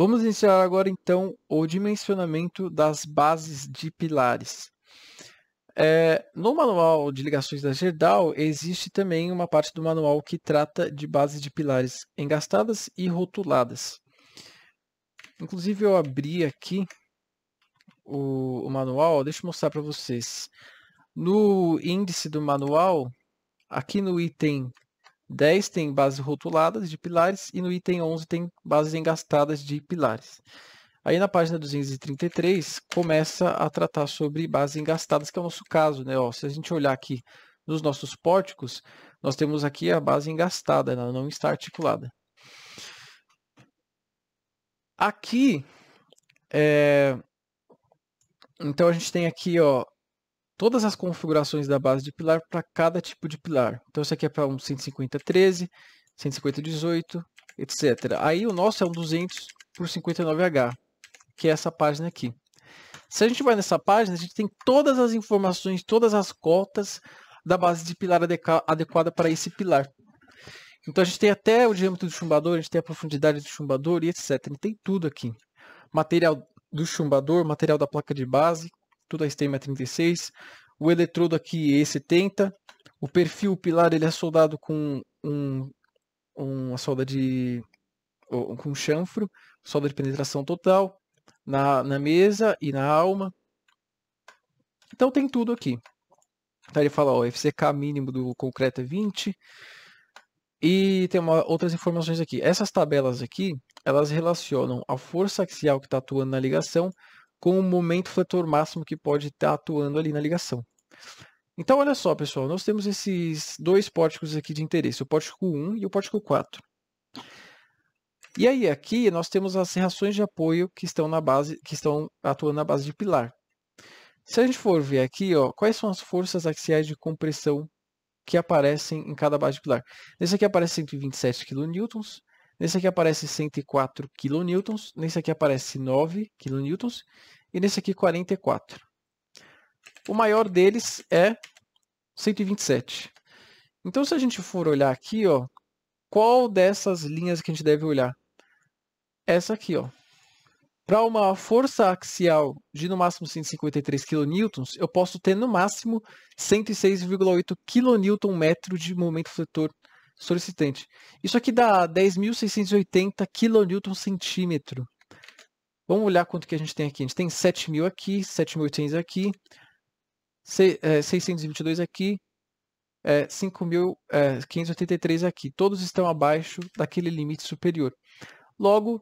Vamos iniciar agora então o dimensionamento das bases de pilares. No manual de ligações da Gerdau existe também uma parte do manual que trata de bases de pilares engastadas e rotuladas. Inclusive eu abri aqui o manual, deixa eu mostrar para vocês. No índice do manual, aqui no item 10 tem bases rotuladas de pilares e no item 11 tem bases engastadas de pilares. Aí na página 233 começa a tratar sobre bases engastadas, que é o nosso caso, né? Ó, se a gente olhar aqui nos nossos pórticos, nós temos aqui a base engastada, ela não está articulada. Aqui, então a gente tem aqui, ó, todas as configurações da base de pilar para cada tipo de pilar. Então isso aqui é para um 150-13, 150-18, etc. Aí o nosso é um 200 por 59H, que é essa página aqui. Se a gente vai nessa página, a gente tem todas as informações, todas as cotas da base de pilar adequada para esse pilar. Então a gente tem até o diâmetro do chumbador, a gente tem a profundidade do chumbador e etc. A gente tem tudo aqui. Material do chumbador, material da placa de base, tudo a STM 36. O eletrodo aqui E70. O perfil pilar ele é soldado com uma solda com chanfro, solda de penetração total. Na mesa e na alma. Então tem tudo aqui. Então ele fala, ó, FCK mínimo do concreto é 20. E tem outras informações aqui. Essas tabelas aqui, elas relacionam a força axial que está atuando na ligação com o momento fletor máximo que pode estar atuando ali na ligação. Então olha só, pessoal, nós temos esses dois pórticos aqui de interesse, o pórtico 1 e o pórtico 4. E aí aqui nós temos as serrações de apoio que estão atuando na base de pilar. Se a gente for ver aqui, ó, quais são as forças axiais de compressão que aparecem em cada base de pilar. Nesse aqui aparece 127 kN, nesse aqui aparece 104 kN, nesse aqui aparece 9 kN e nesse aqui 44. O maior deles é 127. Então se a gente for olhar aqui, ó, qual dessas linhas que a gente deve olhar? Essa aqui, ó. Para uma força axial de no máximo 153 kN, eu posso ter no máximo 106,8 kNm de momento fletor solicitante. Isso aqui dá 10.680 kNm/centímetro. Vamos olhar quanto que a gente tem aqui. A gente tem 7.000 aqui, 7.800 aqui, 622 aqui, 5.583 aqui. Todos estão abaixo daquele limite superior. Logo,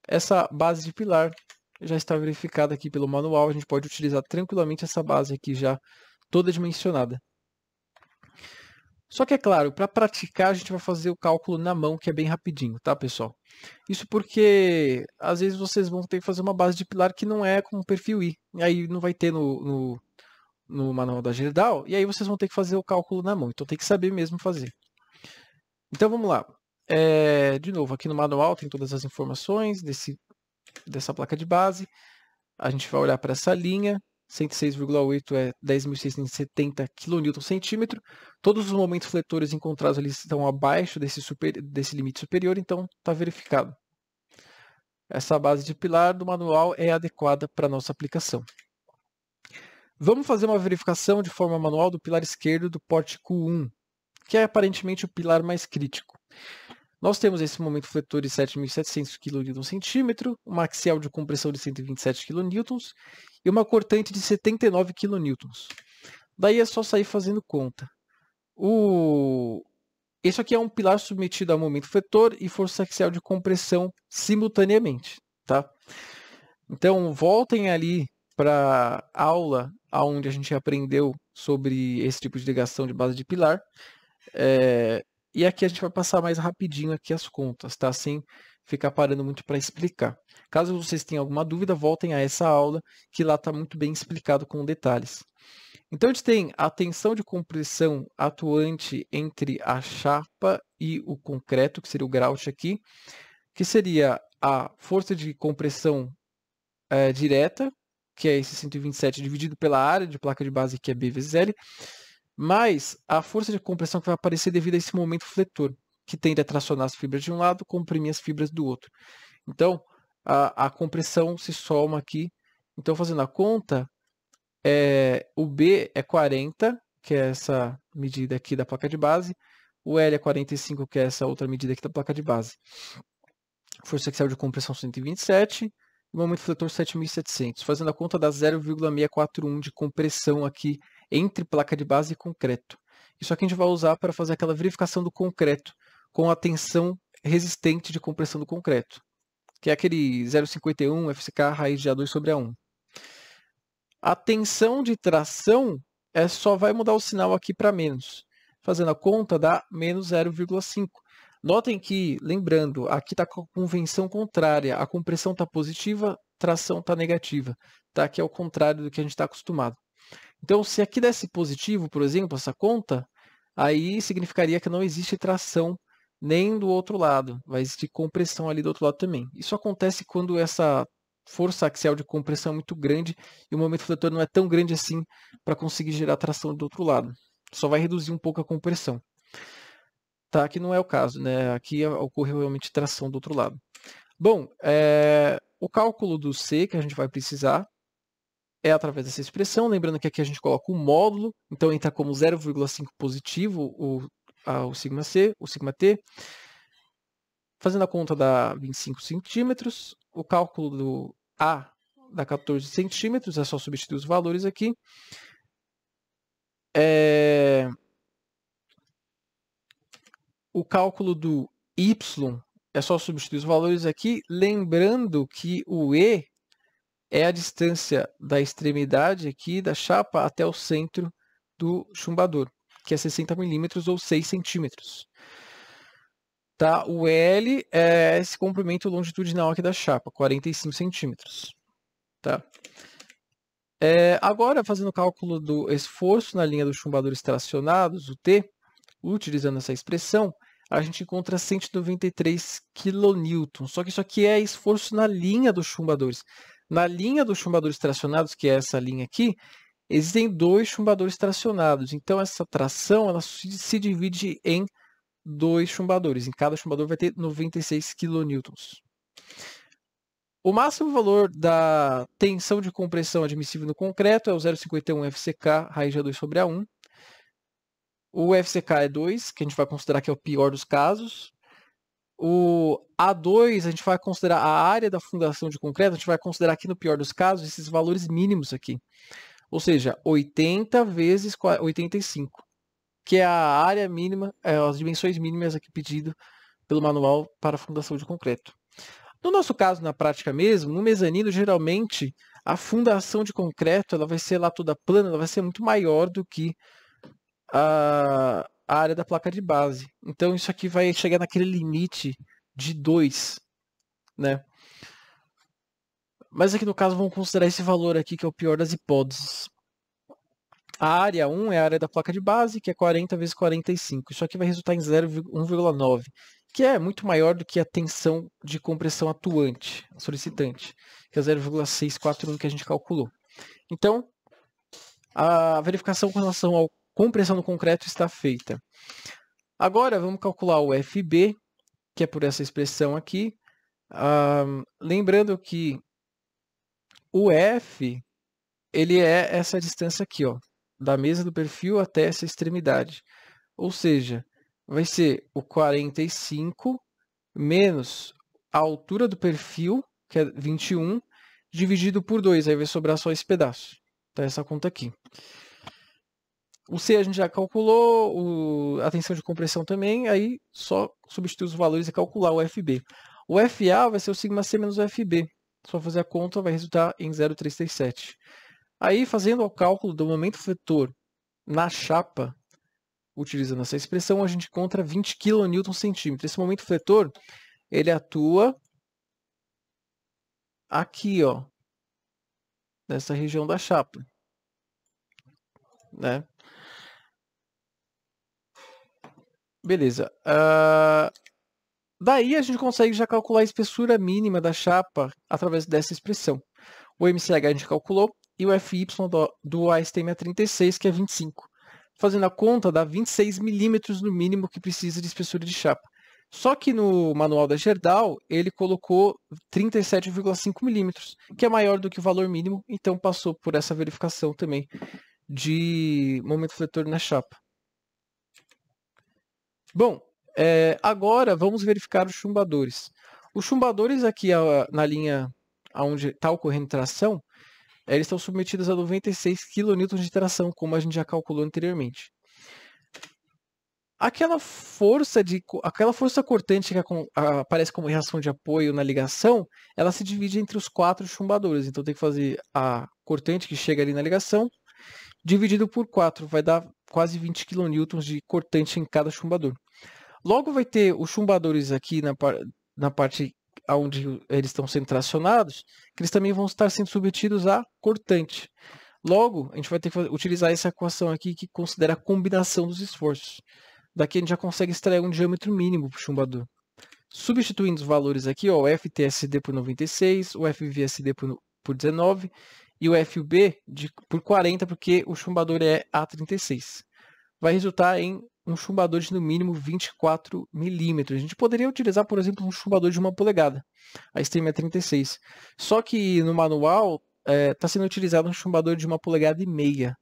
essa base de pilar já está verificada aqui pelo manual. A gente pode utilizar tranquilamente essa base aqui já toda dimensionada. Só que é claro, para praticar a gente vai fazer o cálculo na mão, que é bem rapidinho, tá, pessoal? Isso porque às vezes vocês vão ter que fazer uma base de pilar que não é com perfil I. E aí não vai ter no manual da Gerdau, e aí vocês vão ter que fazer o cálculo na mão. Então tem que saber mesmo fazer. Então vamos lá. De novo, aqui no manual tem todas as informações dessa placa de base. A gente vai olhar para essa linha. 106,8 é 10.670 kN/centímetro. Todos os momentos fletores encontrados ali estão abaixo desse limite superior, então está verificado. Essa base de pilar do manual é adequada para a nossa aplicação. Vamos fazer uma verificação de forma manual do pilar esquerdo do pórtico 1, que é aparentemente o pilar mais crítico. Nós temos esse momento fletor de 7.700 kN/centímetro, uma axial de compressão de 127 kN e uma cortante de 79 kN. Daí é só sair fazendo conta. Esse aqui é um pilar submetido a momento fletor e força axial de compressão simultaneamente, tá? Então voltem ali para a aula onde a gente aprendeu sobre esse tipo de ligação de base de pilar. E aqui a gente vai passar mais rapidinho aqui as contas, tá? Sem ficar parando muito para explicar. Caso vocês tenham alguma dúvida, voltem a essa aula, que lá está muito bem explicado com detalhes. Então a gente tem a tensão de compressão atuante entre a chapa e o concreto, que seria o grout aqui, que seria a força de compressão direta, que é esse 127 dividido pela área de placa de base, que é B vezes L, mais a força de compressão que vai aparecer devido a esse momento fletor, que tende a tracionar as fibras de um lado, comprimir as fibras do outro. Então, a compressão se soma aqui. Então, fazendo a conta, o B é 40, que é essa medida aqui da placa de base. O L é 45, que é essa outra medida aqui da placa de base. Força axial de compressão 127 e o momento fletor 7.700. Fazendo a conta, dá 0,641 de compressão aqui entre placa de base e concreto. Isso aqui a gente vai usar para fazer aquela verificação do concreto com a tensão resistente de compressão do concreto, que é aquele 0,51 FCK raiz de A2/A1. A tensão de tração só vai mudar o sinal aqui para menos. Fazendo a conta, dá menos 0,5. Notem que, lembrando, aqui está com a convenção contrária. A compressão está positiva, tração está negativa. Tá? Aqui é o contrário do que a gente está acostumado. Então, se aqui desse positivo, por exemplo, essa conta, aí significaria que não existe tração nem do outro lado. Vai existir compressão ali do outro lado também. Isso acontece quando essa força axial de compressão é muito grande e o momento fletor não é tão grande assim para conseguir gerar tração do outro lado. Só vai reduzir um pouco a compressão. Tá, aqui não é o caso, né? Aqui ocorreu realmente tração do outro lado. Bom, o cálculo do C que a gente vai precisar é através dessa expressão. Lembrando que aqui a gente coloca um módulo, então entra como 0,5 positivo o sigma C, o sigma T. Fazendo a conta dá 25 centímetros. O cálculo do A dá 14 centímetros, é só substituir os valores aqui. O cálculo do Y é só substituir os valores aqui, lembrando que o E é a distância da extremidade aqui da chapa até o centro do chumbador, que é 60 milímetros ou 6 centímetros. Tá? O L é esse comprimento longitudinal aqui da chapa, 45 centímetros. Tá? Agora, fazendo o cálculo do esforço na linha dos chumbadores tracionados, o T, utilizando essa expressão, a gente encontra 193 kN. Só que isso aqui é esforço na linha dos chumbadores. Na linha dos chumbadores tracionados, que é essa linha aqui, existem 2 chumbadores tracionados. Então, essa tração ela se divide em 2 chumbadores. Em cada chumbador vai ter 96 kN. O máximo valor da tensão de compressão admissível no concreto é o 0,51 FCK raiz de A2/A1. O FCK é 2, que a gente vai considerar que é o pior dos casos. O A2, a gente vai considerar a área da fundação de concreto, a gente vai considerar aqui no pior dos casos esses valores mínimos aqui. Ou seja, 80 vezes 85, que é a área mínima, as dimensões mínimas aqui pedido pelo manual para a fundação de concreto. No nosso caso, na prática mesmo, no mezanino, geralmente, a fundação de concreto ela vai ser lá toda plana, ela vai ser muito maior do que a área da placa de base. Então, isso aqui vai chegar naquele limite de 2, né? Mas aqui no caso, vamos considerar esse valor aqui, que é o pior das hipóteses. A área 1 é a área da placa de base, que é 40 vezes 45. Isso aqui vai resultar em 1,9, que é muito maior do que a tensão de compressão atuante, solicitante, que é 0,641 que a gente calculou. Então, a verificação com relação à compressão do concreto está feita. Agora, vamos calcular o FB, que é por essa expressão aqui. Lembrando que o F ele é essa distância aqui, ó, da mesa do perfil até essa extremidade. Ou seja, vai ser o 45 menos a altura do perfil, que é 21, dividido por 2. Aí vai sobrar só esse pedaço. Tá essa conta aqui. O C a gente já calculou, a tensão de compressão também, aí só substituir os valores e calcular o FB. O FA vai ser o sigma C menos o FB. Só fazer a conta, vai resultar em 0,337. Aí, fazendo o cálculo do momento fletor na chapa, utilizando essa expressão, a gente encontra 20 kN/cm. Esse momento fletor, ele atua aqui, ó, nessa região da chapa, né? Beleza. Daí a gente consegue já calcular a espessura mínima da chapa através dessa expressão. O MCH a gente calculou e o FY do ASTM é 36, que é 25. Fazendo a conta, dá 26 milímetros no mínimo que precisa de espessura de chapa. Só que no manual da Gerdau, ele colocou 37,5 milímetros, que é maior do que o valor mínimo, então passou por essa verificação também de momento fletor na chapa. Bom, agora vamos verificar os chumbadores. Os chumbadores aqui na linha onde está ocorrendo tração, eles estão submetidos a 96 kN de tração, como a gente já calculou anteriormente. Aquela força cortante que aparece como reação de apoio na ligação, ela se divide entre os 4 chumbadores. Então tem que fazer a cortante que chega ali na ligação, dividido por 4, vai dar quase 20 kN de cortante em cada chumbador. Logo vai ter os chumbadores aqui na parte onde eles estão sendo tracionados, que eles também vão estar sendo submetidos a cortante. Logo, a gente vai ter que utilizar essa equação aqui que considera a combinação dos esforços. Daqui a gente já consegue extrair um diâmetro mínimo para o chumbador. Substituindo os valores aqui, ó, o FTSD por 96, o FVSD por 19 e o FUB por 40, porque o chumbador é A36. Vai resultar em um chumbador de no mínimo 24 milímetros. A gente poderia utilizar, por exemplo, um chumbador de 1 polegada. A extrema é 36. Só que no manual está sendo utilizado um chumbador de 1 polegada e meia,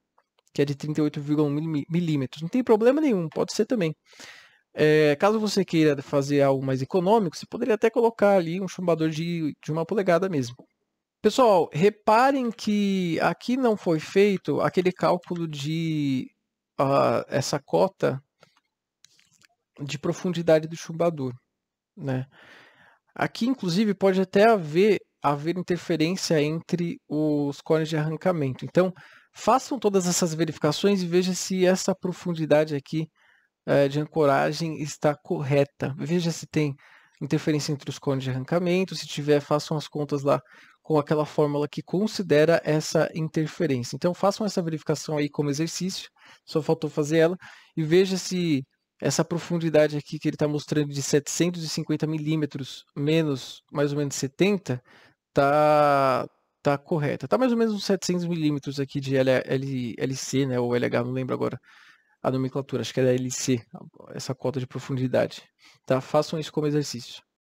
que é de 38,1 milímetros. Não tem problema nenhum, pode ser também. Caso você queira fazer algo mais econômico, você poderia até colocar ali um chumbador de 1 polegada mesmo. Pessoal, reparem que aqui não foi feito aquele cálculo de essa cota de profundidade do chumbador, né? Aqui, inclusive, pode até haver interferência entre os cones de arrancamento. Então, façam todas essas verificações e vejam se essa profundidade aqui de ancoragem está correta. Veja se tem interferência entre os cones de arrancamento. Se tiver, façam as contas lá com aquela fórmula que considera essa interferência. Então, façam essa verificação aí como exercício, só faltou fazer ela, e veja se essa profundidade aqui que ele está mostrando de 750 milímetros menos mais ou menos 70 tá correta. Tá mais ou menos uns 700 milímetros aqui de LC, né, ou LH, não lembro agora a nomenclatura, acho que era LC, essa cota de profundidade. Tá? Façam isso como exercício.